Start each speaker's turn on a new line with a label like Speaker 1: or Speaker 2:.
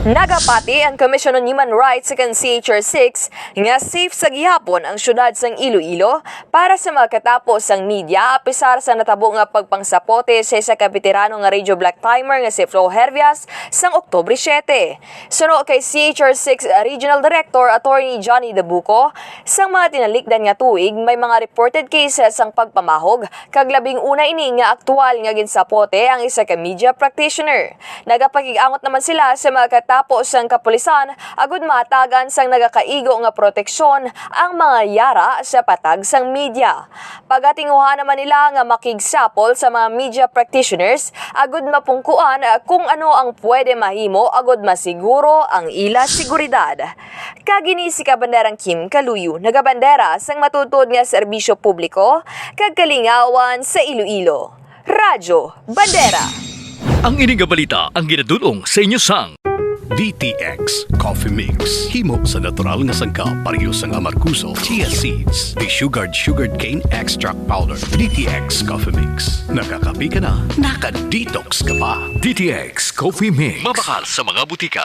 Speaker 1: Nagapati ang Commission on Human Rights sa CHR-6 nga safe sa gihapon ang syudad sang Iloilo para sa makatapos ang media apisar sa natabo nga pagpangsapote sa isa ka veterano nga radio black timer nga si Flo Hervias sang Oktubre 7. Suno kay CHR-6 Regional Director Attorney Johnny Dabuco, sang mga tinalikdan nga tuig may mga reported cases sang pagpamahog kag labing una ini nga aktual nga ginsapote ang isa ka media practitioner. Nagapakig-angot naman sila sa mga tapos ang kapulisan agud matagan sang nagakaigo nga proteksyon ang mga yara sa patag sang media. Pagatinguhan naman nila nga makigsapol sa mga media practitioners agud mapungkuan kung ano ang pwede mahimo agud masiguro ang ila seguridad. Kagini si Kabanderang Kim Kaluyo nagabandera sang matutod nga serbisyo publiko kag kalingawan sa Iloilo. Radyo Bandera.
Speaker 2: Ang ining balita ang ginadulong sa inyo sang
Speaker 3: DTX Coffee Mix. Himo sa natural nga sangka pareho sang amarkuso, chia seeds, sugared cane extract powder. DTX Coffee Mix. Nakakapi ka na, naka-detox ka pa.
Speaker 2: DTX Coffee Mix. Mabakal sa mga butika.